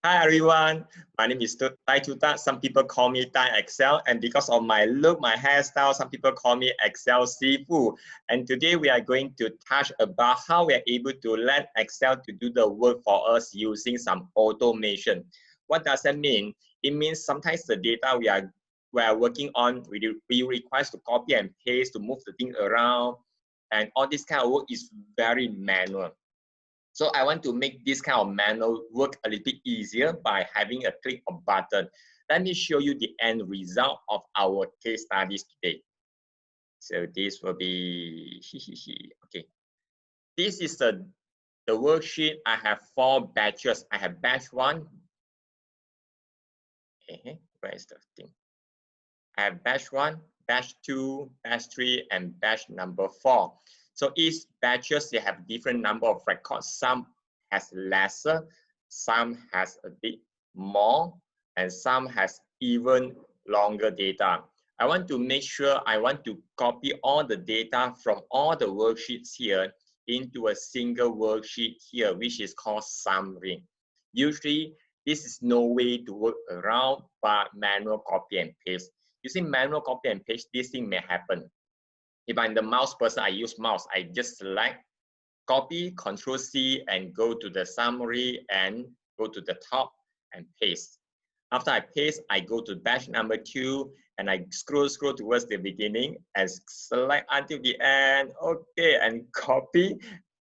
Hi everyone, my name is Tai Tuta. Some people call me Tai Excel, and because of my look, my hairstyle, some people call me Excel Sifu. And today we are going to touch about how we are able to let Excel to do the work for us using some automation. What does that mean? It means sometimes the data we are working on, we require to copy and paste to move the thing around, and all this kind of work is very manual. So I want to make this kind of manual work a little bit easier by having a click of button. Let me show you the end result of our case studies today. So this will be, okay. This is the worksheet. I have 4 batches. I have batch 1. Where is the thing? I have batch 1, batch 2, batch 3, and batch number 4. So each batches, they have different number of records. Some has lesser, some has a bit more, and some has even longer data. I want to make sure I want to copy all the data from all the worksheets here into a single worksheet here, which is called summary. Usually, this is no way to work around but manual copy and paste. Using manual copy and paste, this thing may happen. If I'm the mouse person, I use mouse. I just select, copy, Control C, and go to the summary and go to the top and paste. After I paste, I go to batch number 2 and I scroll towards the beginning and select until the end. Okay, and copy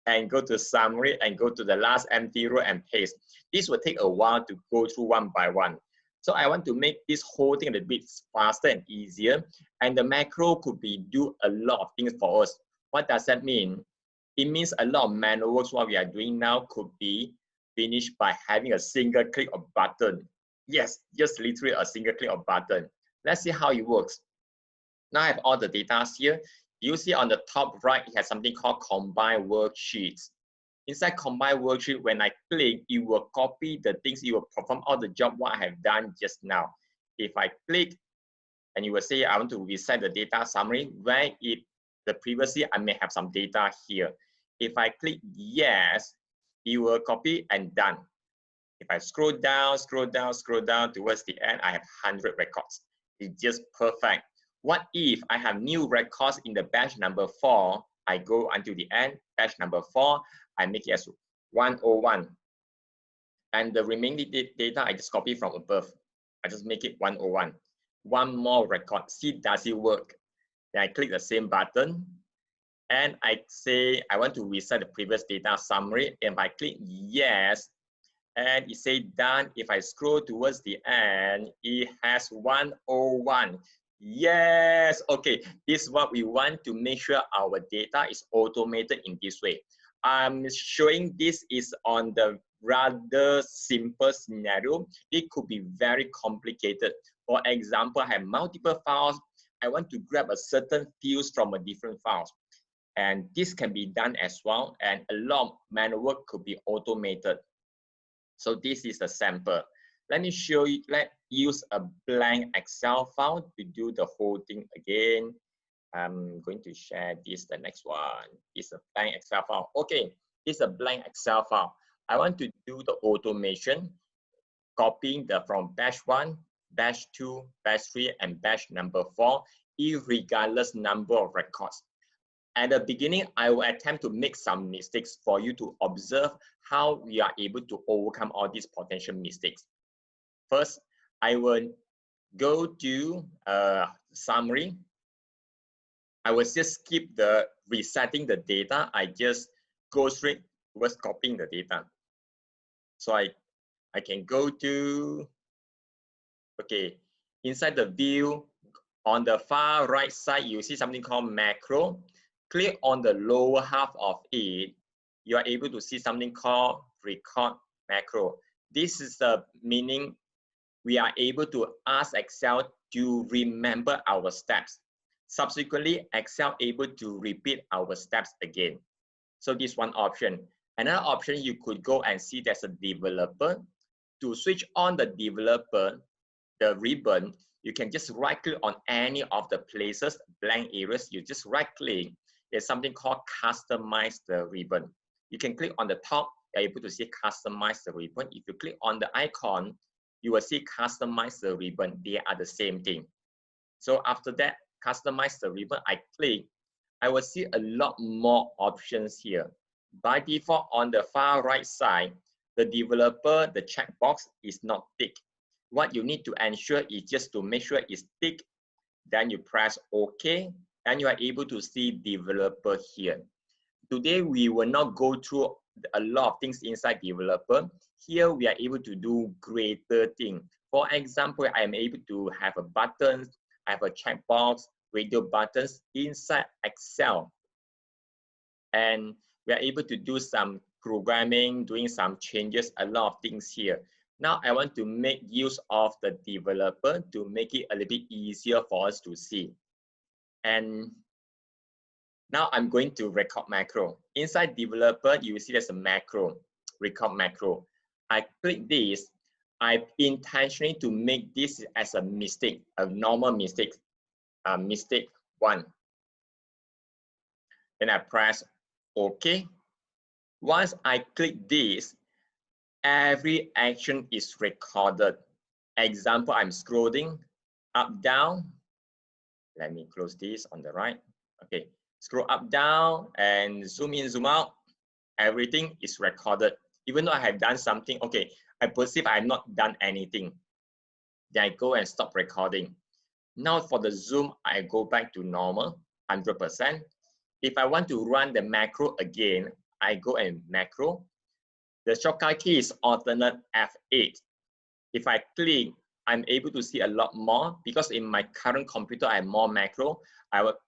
and go to summary and go to the last empty row and paste. This will take a while to go through one by one. So I want to make this whole thing a little bit faster and easier. And the macro could be do a lot of things for us. What does that mean? It means a lot of manual works what we are doing now could be finished by having a single click of button. Yes, just literally a single click of button. Let's see how it works. Now I have all the data here. You see on the top right, it has something called Combine Worksheets. Inside Combine Worksheet, when I click, it will copy the things, it will perform all the job what I have done just now. If I click, and you will say, I want to reset the data summary, where the previously I may have some data here. If I click yes, it will copy and done. If I scroll down towards the end, I have 100 records. It's just perfect. What if I have new records in the batch number 4? I go until the end, batch number 4, I make it as 101. And the remaining data, I just copy from above. I just make it 101. One more record, see does it work? Then I click the same button and I say I want to reset the previous data summary. If I click yes, and it says done. If I scroll towards the end, it has 101. Yes, okay, this is what we want to make sure our data is automated in this way. I'm showing this is on the rather simple scenario. It could be very complicated. For example, I have multiple files. I want to grab a certain fields from a different files. And this can be done as well. And a lot of manual work could be automated. So this is a sample. Let me show you, let's use a blank Excel file to do the whole thing again. I'm going to share this, the next one. It's a blank Excel file. Okay, it's a blank Excel file. I want to do the automation, copying from batch 1, batch 2, batch 3, and batch number 4, irregardless number of records. At the beginning, I will attempt to make some mistakes for you to observe how we are able to overcome all these potential mistakes. First, I will go to summary. I will just skip the resetting the data. I just go straight towards copying the data. So I can go to, okay, inside the view, on the far right side, you see something called macro. Click on the lower half of it, you are able to see something called record macro. This is the meaning we are able to ask Excel to remember our steps. Subsequently, Excel able to repeat our steps again. So this one option. Another option, you could go and see there's a developer. To switch on the developer, the ribbon, you can just right click on any of the places, blank areas, you just right click. There's something called customize the ribbon. You can click on the top you're able to see customize the ribbon. If you click on the icon, you will see customize the ribbon. They are the same thing. So after that, customize the ribbon, I click, I will see a lot more options here. By default, on the far right side, the developer, the checkbox is not ticked. What you need to ensure is just to make sure it's ticked. Then you press OK, and you are able to see developer here. Today, we will not go through a lot of things inside developer. Here, we are able to do greater things. For example, I am able to have a button, I have a checkbox, radio buttons inside Excel. And we are able to do some programming, doing some changes, a lot of things here. Now I want to make use of the developer to make it a little bit easier for us to see. And now I'm going to record macro. Inside developer, you will see there's a macro, record macro. I click this. I intentionally to make this as a mistake, a normal mistake, mistake 1. Then I press OK. Once I click this, every action is recorded. Example, I'm scrolling up, down. Let me close this on the right. Okay, scroll up, down, and zoom in, zoom out. Everything is recorded. Even though I have done something, okay, I perceive I have not done anything. Then I go and stop recording. Now for the zoom, I go back to normal, 100%. If I want to run the macro again, I go and macro. The shortcut key is alternate F8. If I click, I'm able to see a lot more because in my current computer, I have more macro.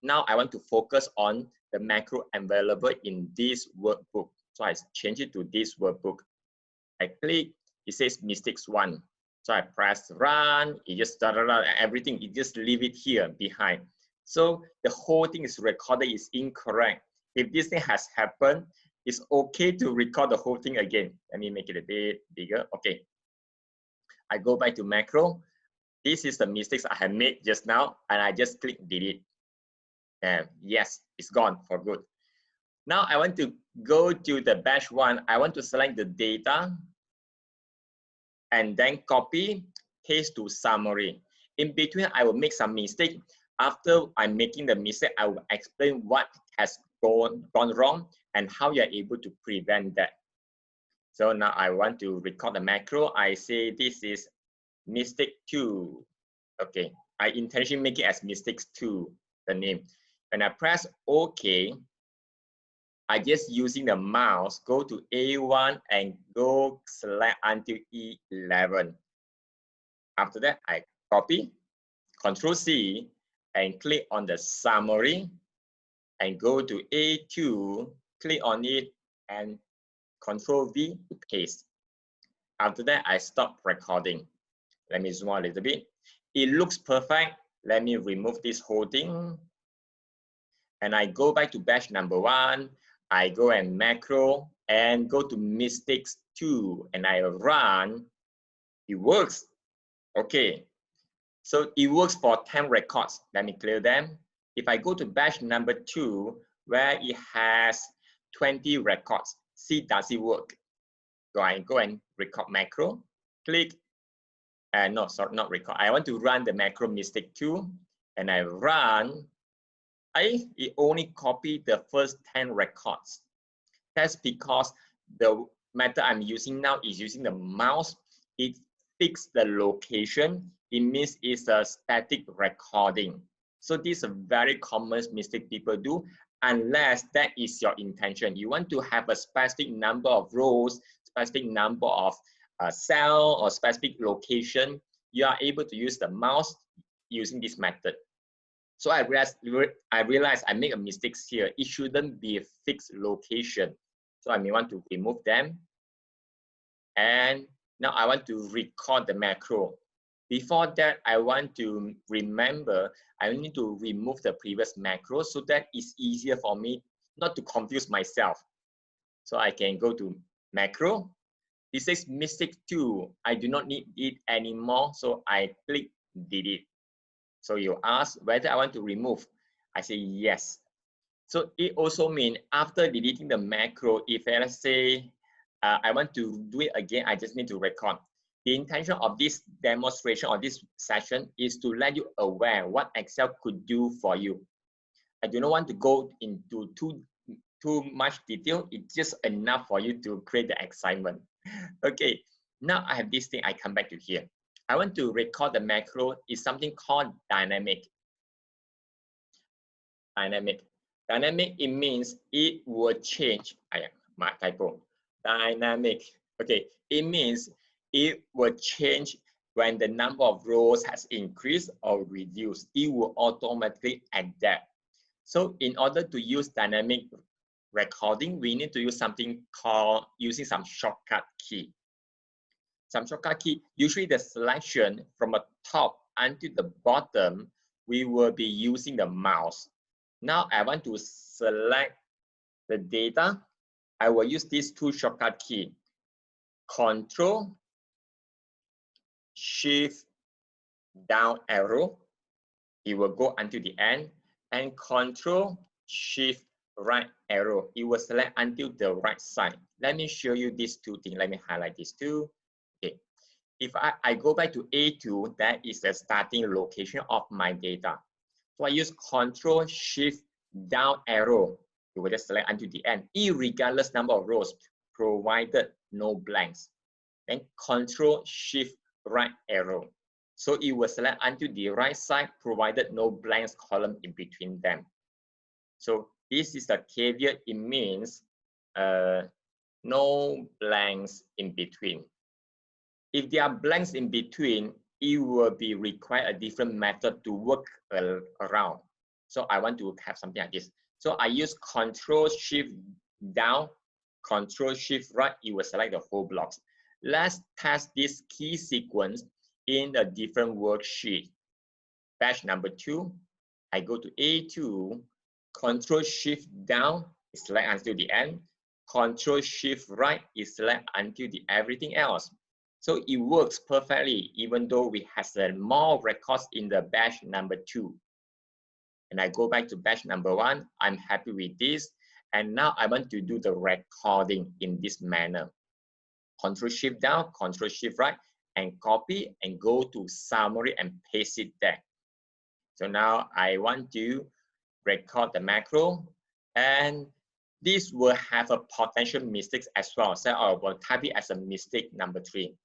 Now I want to focus on the macro available in this workbook. So I change it to this workbook. I click, it says mistakes 1. So I press run, it just everything, it just leave it here behind. So the whole thing is recorded is incorrect. If this thing has happened, it's okay to record the whole thing again. Let me make it a bit bigger. Okay. I go back to macro. This is the mistakes I have made just now, and I just click delete. And yes, it's gone for good. Now I want to go to the batch 1. I want to select the data and then copy, paste to summary. In between, I will make some mistake. After I'm making the mistake, I will explain what has gone wrong and how you're able to prevent that. So now I want to record the macro. I say this is mistake 2. Okay, I intentionally make it as mistakes 2, the name. When I press OK, I just using the mouse, go to A1 and go select until E11. After that, I copy, Control C, and click on the summary, and go to A2, click on it, and Control V to paste. After that, I stop recording. Let me zoom out a little bit. It looks perfect. Let me remove this whole thing. And I go back to batch number 1. I go and macro and go to mistakes 2 and I run. It works. Okay. So it works for 10 records. Let me clear them. If I go to batch number 2, where it has 20 records, see does it work? So I go and record macro, click, no, sorry, not record. I want to run the macro mistake 2, and I run. It only copied the first 10 records. That's because the method I'm using now is using the mouse. It fixes the location. It means it's a static recording. So this is a very common mistake people do, unless that is your intention. You want to have a specific number of rows, specific number of cell or specific location. You are able to use the mouse using this method. So I realized I make a mistake here. It shouldn't be a fixed location. So I may want to remove them. And now I want to record the macro. Before that, I want to remember, I need to remove the previous macro so that it's easier for me not to confuse myself. So I can go to macro. It says mistake 2. I do not need it anymore. So I click delete. So you ask whether I want to remove. I say yes. So it also means after deleting the macro, if let's say I want to do it again, I just need to record. The intention of this demonstration or this session is to let you aware what Excel could do for you. I do not want to go into too much detail. It's just enough for you to create the excitement. Okay, now I have this thing, I come back to here. I want to record the macro is something called dynamic. Dynamic, it means it will change. My typo. Dynamic. Okay, it means it will change when the number of rows has increased or reduced. It will automatically adapt. So in order to use dynamic recording, we need to use something called using some shortcut key. Some shortcut key, usually the selection from the top until the bottom, we will be using the mouse. Now I want to select the data. I will use these two shortcut key. Control, Shift, down arrow. It will go until the end. And Control, Shift, right arrow. It will select until the right side. Let me show you these two things. Let me highlight these two. Okay. If I go back to A2, that is the starting location of my data. So I use Control, Shift, down arrow. It will just select until the end, irregardless number of rows, provided no blanks. Then Control, Shift, right arrow. So it will select until the right side, provided no blanks column in between them. So this is the caveat. It means no blanks in between. If there are blanks in between, it will be require a different method to work around. So I want to have something like this. So I use Control Shift down, Control Shift right, it will select the whole blocks. Let's test this key sequence in a different worksheet. Batch number 2, I go to A2, Control Shift down, select until the end, Control Shift right, is select until the everything else. So it works perfectly, even though we have more records in the batch number 2. And I go back to batch number 1. I'm happy with this. And now I want to do the recording in this manner. Control Shift down, Control Shift right, and copy and go to summary and paste it there. So now I want to record the macro, and this will have a potential mistakes as well. So I will type it as a mistake number 3.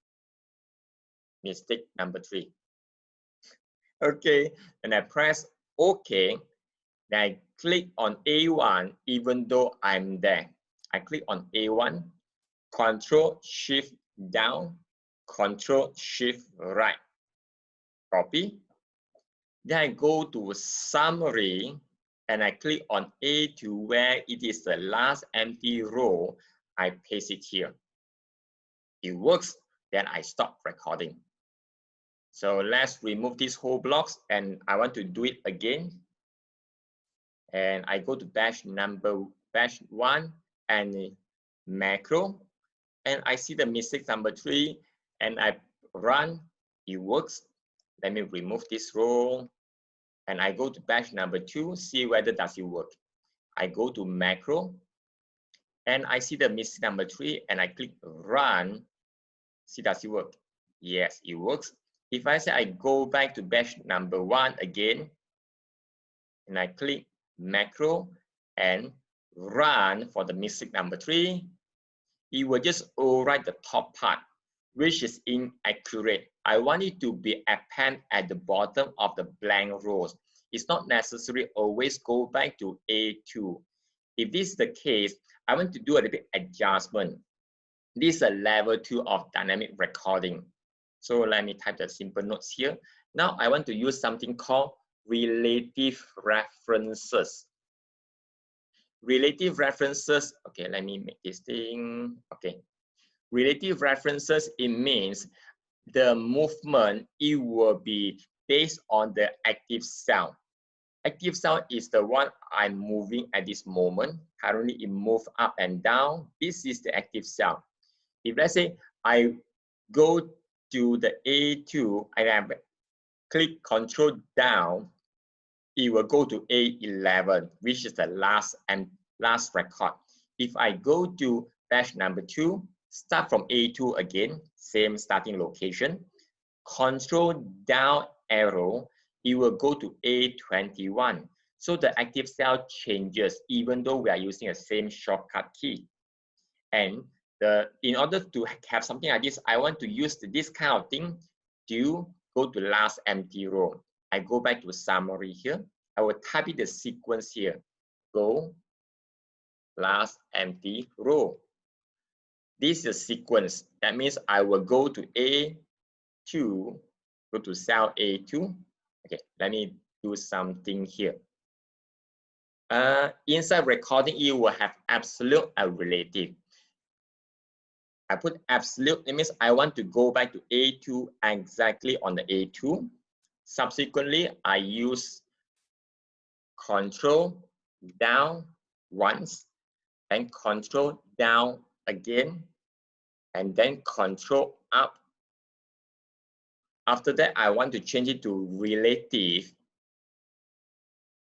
Mistake number 3. Okay, and I press OK. Then I click on A1, even though I'm there. I click on A1, Control Shift down, Control Shift right. Copy. Then I go to summary and I click on A2 where it is the last empty row. I paste it here. It works, then I stop recording. So let's remove these whole blocks and I want to do it again. And I go to batch 1 and macro, and I see the mistake number 3 and I run, it works. Let me remove this row and I go to batch number 2, see whether does it work. I go to macro and I see the mistake number 3 and I click run, see does it work. Yes, it works. If I say I go back to batch number 1 again and I click macro and run for the mistake number 3, it will just overwrite the top part, which is inaccurate. I want it to be append at the bottom of the blank rows. It's not necessary always go back to A2. If this is the case, I want to do a little bit adjustment. This is a level 2 of dynamic recording. So let me type the simple notes here. Now I want to use something called relative references. Relative references, okay, let me make this thing, okay. Relative references, it means the movement, it will be based on the active cell. Active cell is the one I'm moving at this moment. Currently, it moves up and down. This is the active cell. If let's say I go to the A2 and I click Control down, it will go to A11, which is the last record. If I go to batch number 2 Start from A2 again, same starting location. Control down arrow, it will go to A21. So the active cell changes even though we are using the same shortcut key. And in order to have something like this, I want to use this kind of thing to go to last empty row. I go back to summary here. I will type in the sequence here. Go last empty row. This is a sequence. That means I will go to A2, go to cell A2. Okay, let me do something here. Inside recording, you will have absolute and relative. I put absolute, it means I want to go back to A2 exactly on the A2. Subsequently, I use control down once, and control down again, and then control up. After that, I want to change it to relative.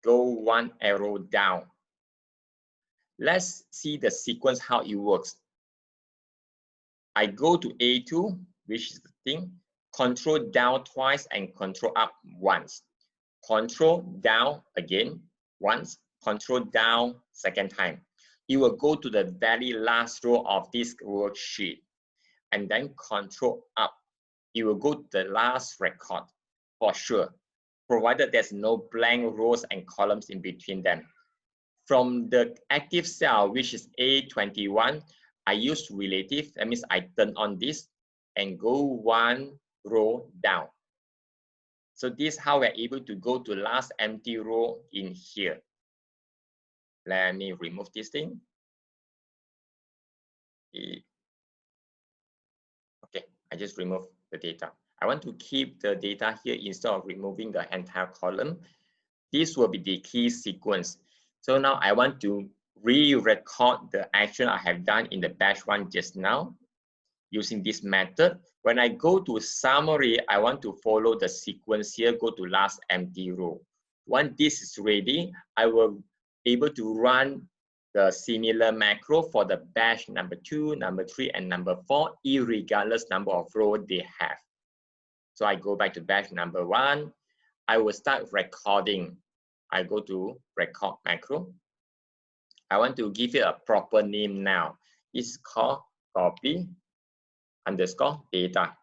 Go one arrow down. Let's see the sequence, how it works. I go to A2, which is the thing, control down twice and control up once. Control down again once, control down second time. You will go to the very last row of this worksheet and then control up. You will go to the last record for sure, provided there's no blank rows and columns in between them. From the active cell, which is A21, I use relative. That means I turn on this and go one row down. So this is how we're able to go to last empty row in here. Let me remove this thing. Okay, I just remove the data. I want to keep the data here instead of removing the entire column. This will be the key sequence. So now I want to re-record the action I have done in the batch one just now using this method. When I go to summary, I want to follow the sequence here, go to last empty row. Once this is ready, I will be able to run the similar macro for the batch number 2, number 3, and number 4, irregardless number of rows they have. So I go back to batch number 1. I will start recording. I go to record macro. I want to give it a proper name now. It's called copy underscore data.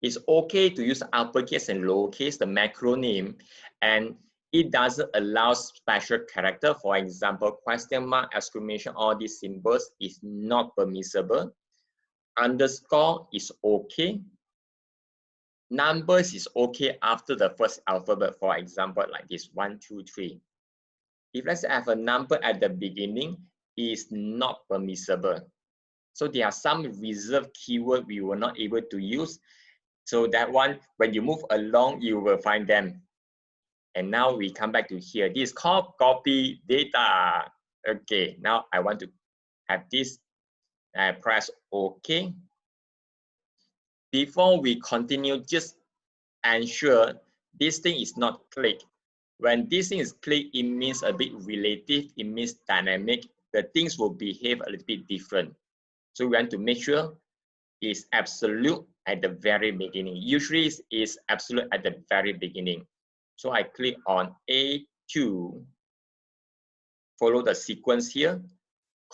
It's okay to use uppercase and lowercase, the macro name, and it doesn't allow special character. For example, question mark, exclamation, all these symbols is not permissible. Underscore is okay. Numbers is okay after the first alphabet, for example, like this 1, 2, 3. If let's say I have a number at the beginning, it is not permissible. So there are some reserved keywords we were not able to use. So that one, when you move along, you will find them. And now we come back to here. This is called copy data. Okay, now I want to have this. I press OK. Before we continue, just ensure this thing is not clicked. When this thing is clicked, it means a bit relative, it means dynamic. The things will behave a little bit different. So we want to make sure it's absolute at the very beginning. Usually it's absolute at the very beginning. So I click on A2, follow the sequence here,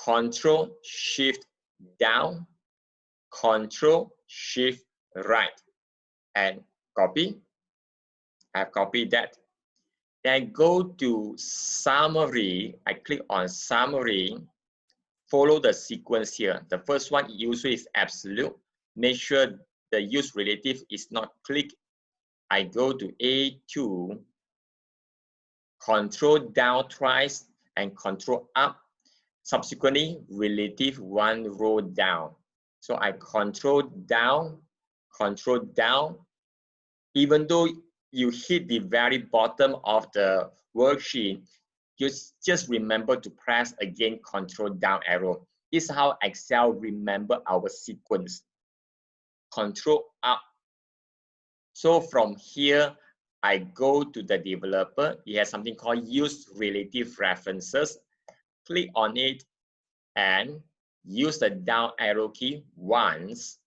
Control Shift down, Control Shift right, and copy. I've copied that. Then go to summary. I click on summary. Follow the sequence here. The first one usually is absolute. Make sure the use relative is not clicked. I go to A2, control down twice and control up. Subsequently, relative one row down. So I control down. Even though you hit the very bottom of the worksheet, you just remember to press again control down arrow. This is how Excel remember our sequence. Control up. So from here, I go to the developer. It has something called use relative references. Click on it and use the down arrow key once.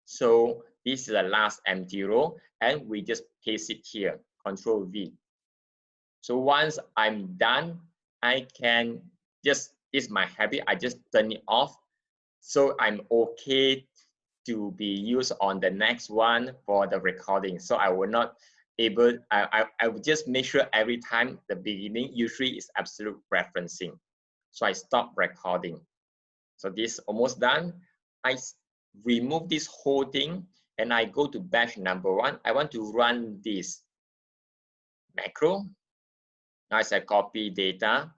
So this is the last empty row, and we just paste it here, Control V. So once I'm done, I can just, it's my habit, I just turn it off. So I'm okay to be used on the next one for the recording. So I will not able, I will just make sure every time the beginning usually is absolute referencing. So I stop recording. So this is almost done. I remove this whole thing and I go to batch number 1. I want to run this macro. Now as I copy data,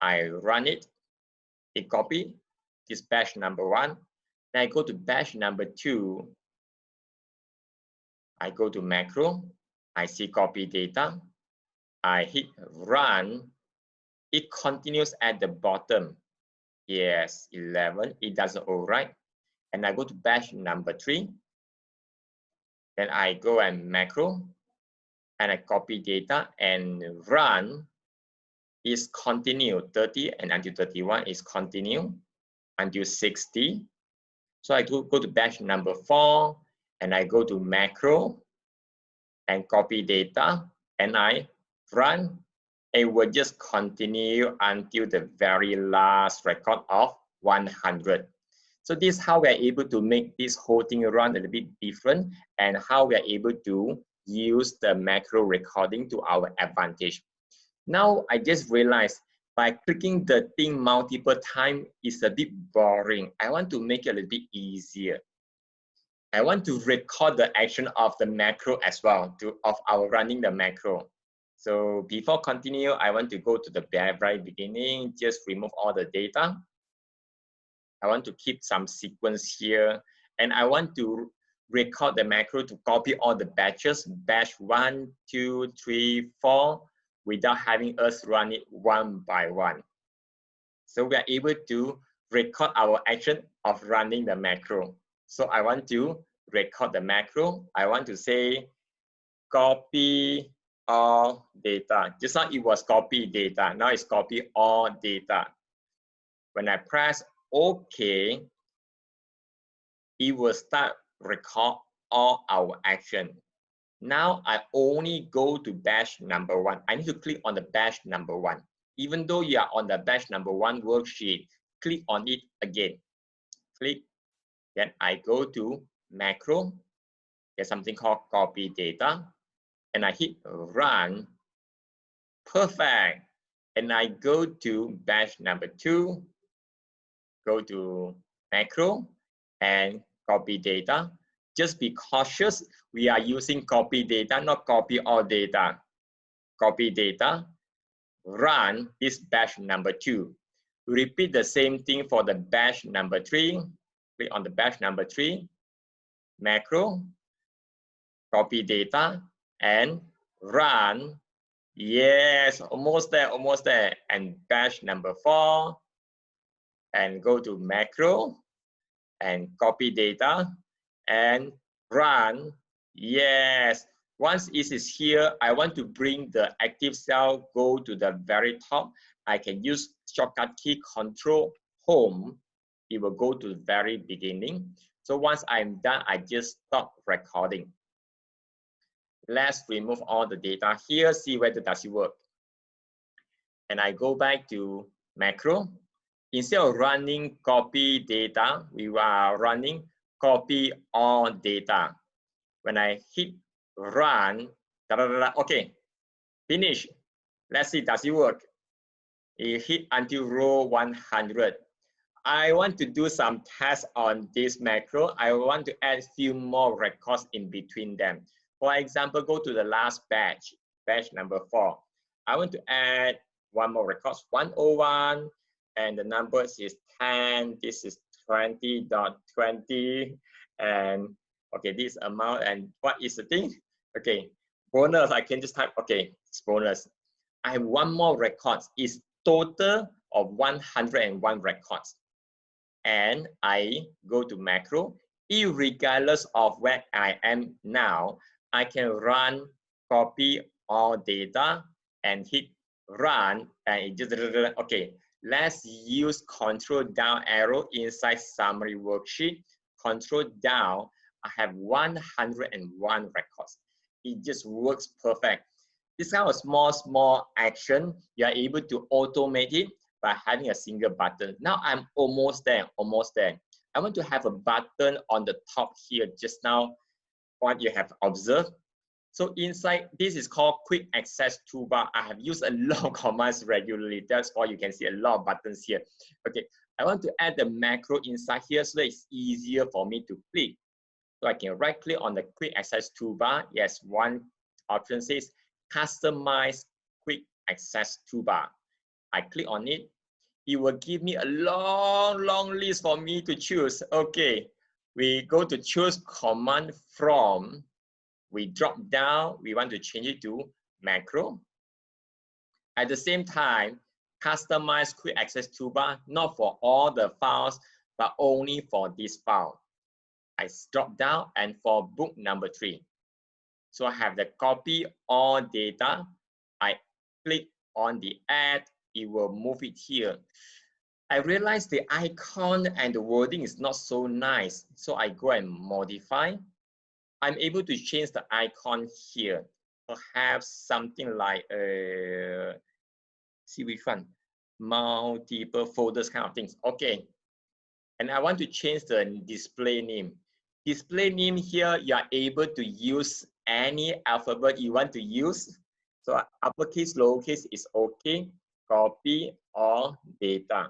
I run it, it copy this batch number 1. Then I go to batch number 2. I go to macro, I see copy data, I hit run, it continues at the bottom. Yes, 11, it doesn't overwrite. And I go to batch number 3. Then I go and macro, and I copy data and run is continue 30 and until 31 is continue until 60. So I go to batch number 4 and I go to macro and copy data and I run. It will just continue until the very last record of 100. So this is how we are able to make this whole thing run a little bit different and how we are able to use the macro recording to our advantage. Now I just realized by clicking the thing multiple times is a bit boring. I want to make it a little bit easier. I want to record the action of the macro as well, of our running the macro. So before continue, I want to go to the very beginning, just remove all the data. I want to keep some sequence here, and I want to record the macro to copy all the batches, batch 1, 2, 3, 4, without having us run it one by one. So we are able to record our action of running the macro. So I want to record the macro. I want to say copy all data. Just now it was copy data. Now it's copy all data. When I press OK, it will start record all our action. Now I only go to batch number 1. I need to click on the batch number 1. Even though you are on the batch number 1 worksheet, click on it again. Click. Then I go to macro. There's something called copy data. And I hit run. Perfect. And I go to batch number 2. Go to macro and copy data. Just be cautious. We are using copy data, not copy all data. Copy data. Run this batch number 2. Repeat the same thing for the batch number 3. Click on the batch number 3. Macro. Copy data and run. Yes, almost there, almost there. And batch number 4. And go to macro and copy data and run. Yes. Once it is here, I want to bring the active cell, go to the very top. I can use shortcut key Control Home. It will go to the very beginning. So once I'm done, I just stop recording. Let's remove all the data here, see whether does it work. And I go back to macro. Instead of running copy data, we are running copy all data. When I hit run, okay, finish. Let's see, does it work? It hit until row 100. I want to do some tests on this macro. I want to add a few more records in between them. For example, go to the last batch, batch number 4. I want to add one more record, 101, and the numbers is 10. This is 20.20, and okay, this amount, and what is the thing? Okay, bonus, I can just type, okay, it's bonus. I have one more record, is total of 101 records. And I go to macro, irregardless of where I am now, I can run copy all data and hit run, and it just, okay, Let's use control down arrow inside summary worksheet. Control down, I have 101 records. It just works perfect. This kind of small action, you are able to automate it by having a single button. Now I'm almost there. I want to have a button on the top here just now, what you have observed. So inside, this is called quick access toolbar. I have used a lot of commands regularly. That's why you can see a lot of buttons here. Okay, I want to add the macro inside here so that it's easier for me to click. So I can right click on the quick access toolbar. Yes, one option says customize quick access toolbar. I click on it. It will give me a long list for me to choose. Okay, we go to choose command from. We drop down, we want to change it to macro. At the same time, customize quick access toolbar, not for all the files, but only for this file. I drop down and for book number 3. So I have the copy all data. I click on the add, it will move it here. I realize the icon and the wording is not so nice. So I go and modify. I'm able to change the icon here. Perhaps something like, see which one? Multiple folders kind of things. Okay. And I want to change the display name. Display name here, you are able to use any alphabet you want to use. So uppercase, lowercase is okay. Copy all data.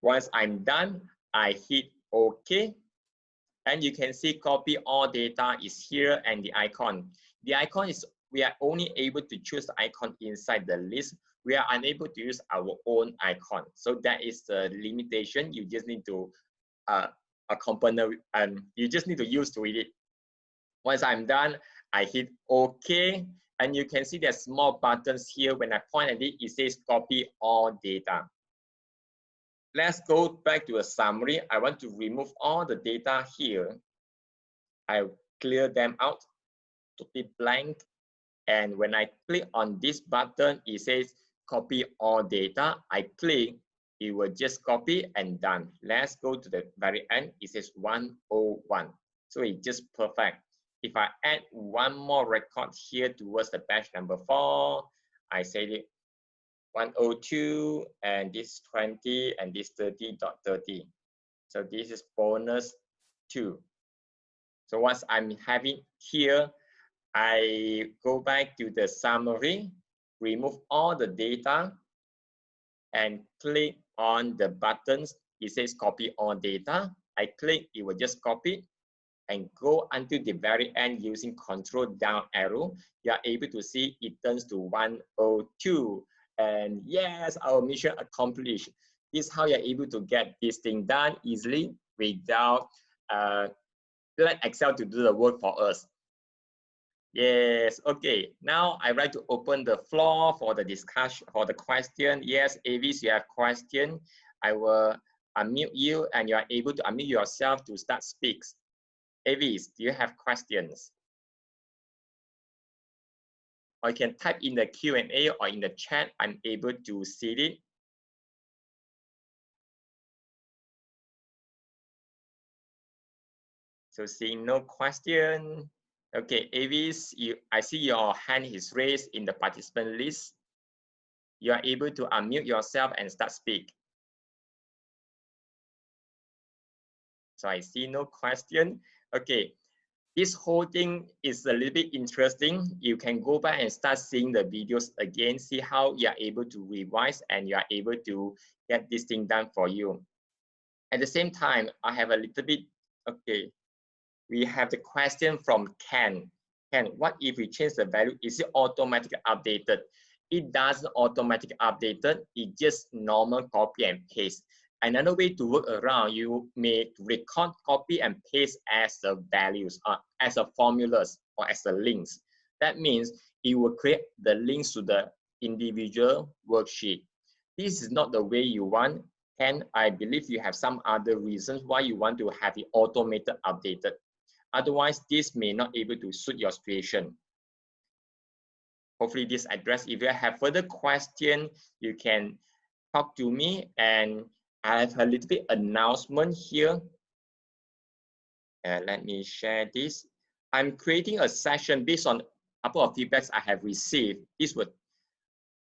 Once I'm done, I hit OK. And you can see copy all data is here and the icon. The icon is, we are only able to choose the icon inside the list. We are unable to use our own icon. So that is the limitation. You just need to accompany and you just need to use to it. Once I'm done, I hit OK. And you can see there's small buttons here. When I point at it, it says copy all data. Let's go back to a summary. I want to remove all the data here. I clear them out, totally blank. And when I click on this button, it says copy all data. I click, it will just copy and done. Let's go to the very end. It says 101. So it's just perfect. If I add one more record here towards the batch number 4, I say it 102 and this 20 and this 30.30. So this is bonus 2. So once I'm having here, I go back to the summary, remove all the data and click on the buttons. It says copy all data. I click, it will just copy and go until the very end using control down arrow. You are able to see it turns to 102. And yes, our mission accomplished. This is how you're able to get this thing done easily without let Excel to do the work for us. Yes, okay. Now I like to open the floor for the discussion, for the question. Yes, Avis, you have question. I will unmute you and you are able to unmute yourself to start speaks. Avis, do you have questions? Or you can type in the Q&A or in the chat. I'm able to see it. So seeing no question. Okay, Avis, I see your hand is raised in the participant list. You are able to unmute yourself and start speak. So I see no question. Okay, this whole thing is a little bit interesting. You can go back and start seeing the videos again, see how you are able to revise and you are able to get this thing done for you. At the same time, I have a little bit, okay, we have the question from Ken. Ken, what if we change the value? Is it automatically updated? It doesn't automatically update it. It's just normal copy and paste. Another way to work around, you may record, copy, and paste as the values, as the formulas, or as the links. That means it will create the links to the individual worksheet. This is not the way you want. And I believe you have some other reasons why you want to have it automated, updated. Otherwise, this may not be able to suit your situation. Hopefully this address. If you have further question, you can talk to me, and I have a little bit announcement here. Let me share this. I'm creating a session based on a couple of feedbacks I have received. This would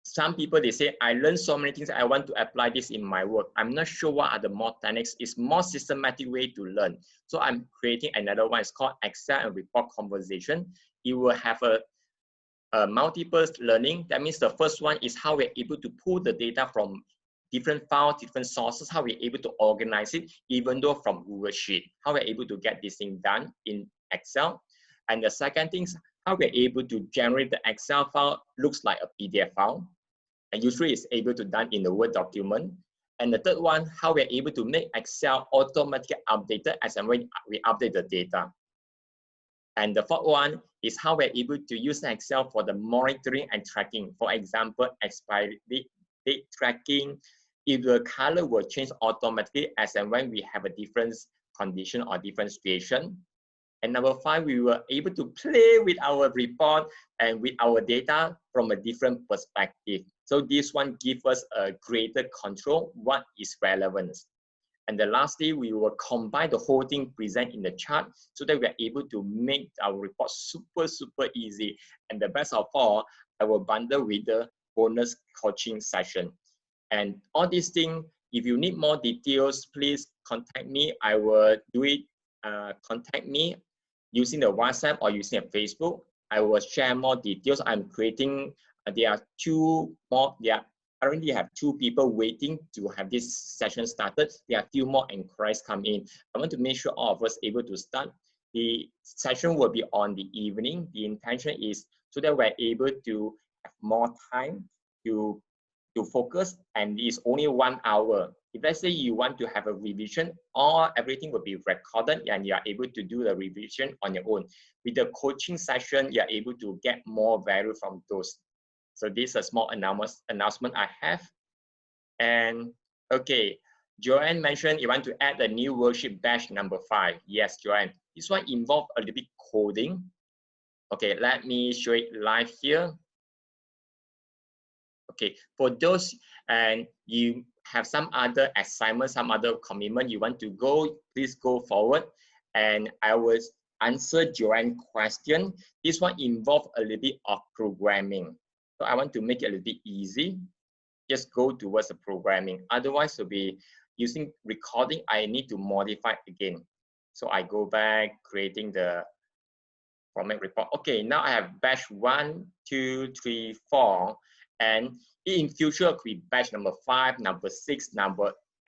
some people, they say, I learned so many things, I want to apply this in my work. I'm not sure what are the more techniques. It's more systematic way to learn. So I'm creating another one. It's called Excel and Report Conversation. You will have a multiple learning. That means the first one is how we're able to pull the data from different files, different sources, how we're able to organize it, even though from Google Sheet, how we're able to get this thing done in Excel. And the second thing is how we're able to generate the Excel file looks like a PDF file. And usually it's able to done in the Word document. And the third one, how we're able to make Excel automatically updated as and when we update the data. And the fourth one is how we're able to use Excel for the monitoring and tracking. For example, expiry date tracking, if the color will change automatically as and when we have a different condition or different situation. And number five, we were able to play with our report and with our data from a different perspective. So this one gives us a greater control what is relevant. And then lastly, we will combine the whole thing present in the chart so that we are able to make our report super, super easy. And the best of all, I will bundle with the bonus coaching session. And all these things, if you need more details, please contact me. I will do it, contact me using the WhatsApp or using a Facebook. I will share more details. I'm creating, there are currently have 2 people waiting to have this session started. There are a few more inquiries come in. I want to make sure all of us able to start. The session will be on the evening. The intention is so that we're able to have more time to focus, and it's only 1 hour. If let's say you want to have a revision, everything will be recorded and you are able to do the revision on your own. With the coaching session, you are able to get more value from those. So this is a small announcement I have. And okay, Joanne mentioned you want to add a new worksheet batch number 5. Yes, Joanne. This one involves a little bit coding. Okay, let me show it live here. Okay, for those and you have some other assignment, some other commitment you want to go, please go forward. And I will answer Joanne's question. This one involves a little bit of programming. So I want to make it a little bit easy. Just go towards the programming. Otherwise, it'll be using recording. I need to modify again. So I go back, creating the format report. Okay, now I have batch 1, 2, 3, 4. And in future, it could be batch number 5, number 6,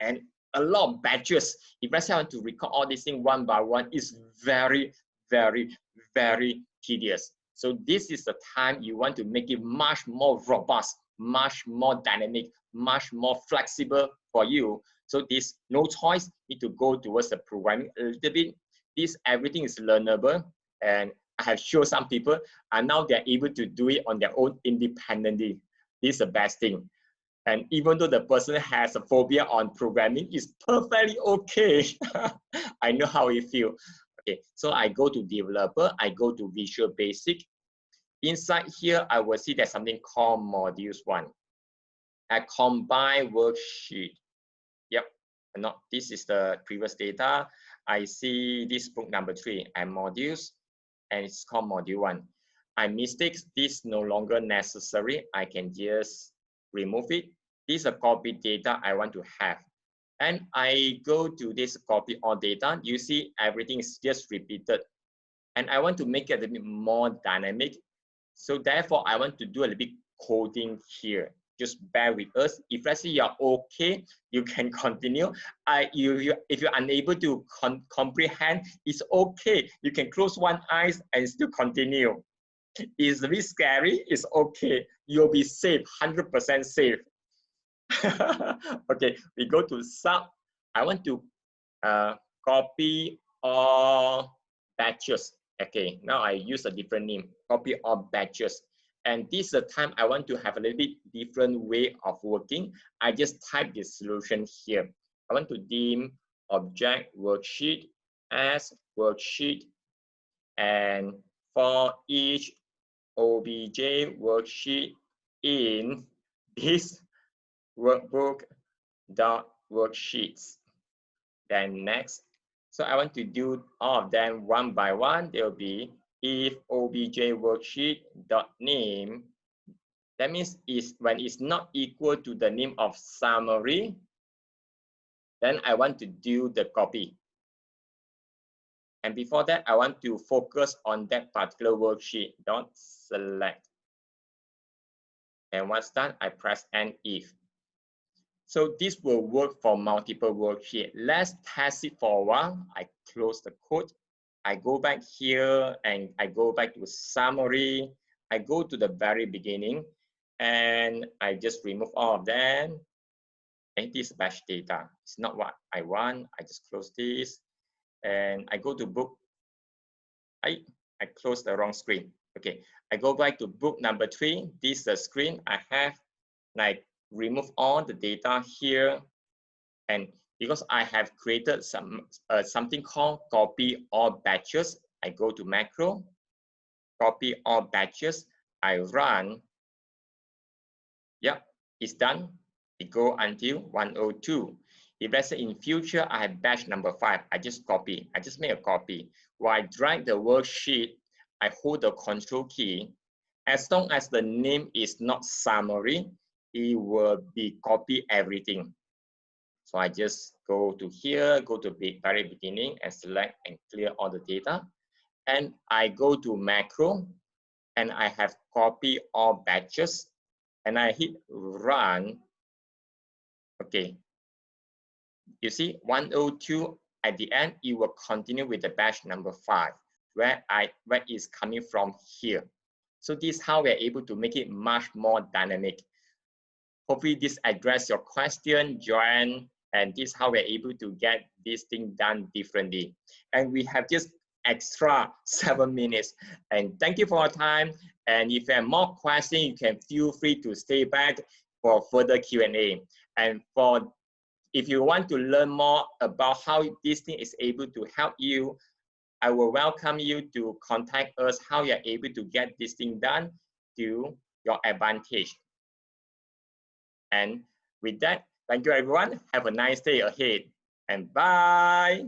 and a lot of batches. If I want to record all these things one by one, it's very, very, very tedious. So this is the time you want to make it much more robust, much more dynamic, much more flexible for you. So this, no choice, need to go towards the programming a little bit. This, everything is learnable. And I have shown some people, and now they're able to do it on their own independently. This is the best thing. And even though the person has a phobia on programming, it's perfectly okay. I know how you feel. Okay, so I go to developer, I go to Visual Basic. Inside here, I will see there's something called modules 1. I combine worksheet. Yep, not this is the previous data. I see this book number 3 and modules, and it's called module 1. I mistakes, this no longer necessary. I can just remove it. This is a copy data I want to have. And I go to this copy all data. You see everything is just repeated. And I want to make it a bit more dynamic. So therefore, I want to do a little bit coding here. Just bear with us. If let's say you're okay, you can continue. If you're unable to comprehend, it's okay. You can close one eye and still continue. It's a bit scary. It's okay. You'll be safe, 100% safe. Okay, we go to sub. I want to copy all batches. Okay, now I use a different name. Copy all batches. And this is the time I want to have a little bit different way of working. I just type the solution here. I want to dim object worksheet as worksheet. And for each OBJ worksheet in this workbook.worksheets. Then next. So I want to do all of them one by one. There will be if obj worksheet.name. That means when it's not equal to the name of summary, then I want to do the copy. And before that, I want to focus on that particular worksheet. Don't select. And once done, I press End if. So this will work for multiple worksheets. Let's test it for a while. I close the code. I go back here and I go back to summary. I go to the very beginning and I just remove all of them. And this batch data. It's not what I want. I just close this and I go to book. I closed the wrong screen. Okay, I go back to book number 3. This is the screen I have. Like remove all the data here, and because I have created something called copy all batches, I go to macro, copy all batches, I run. Yep, it's done. It go until 102. If let's say in future I have batch number 5, I just copy. I just make a copy. While I drag the worksheet, I hold the control key. As long as the name is not summary, it will be copy everything. So I just go to here, go to the very beginning and select and clear all the data. And I go to macro and I have copy all batches and I hit run. Okay. You see 102 at the end, it will continue with the batch number 5, where it's coming from here. So this is how we're able to make it much more dynamic. Hopefully this addressed your question, Joanne, and this is how we're able to get this thing done differently. And we have just extra 7 minutes. And thank you for your time. And if you have more questions, you can feel free to stay back for further Q&A. And if you want to learn more about how this thing is able to help you, I will welcome you to contact us how you're able to get this thing done to your advantage. And with that, thank you everyone. Have a nice day ahead and bye.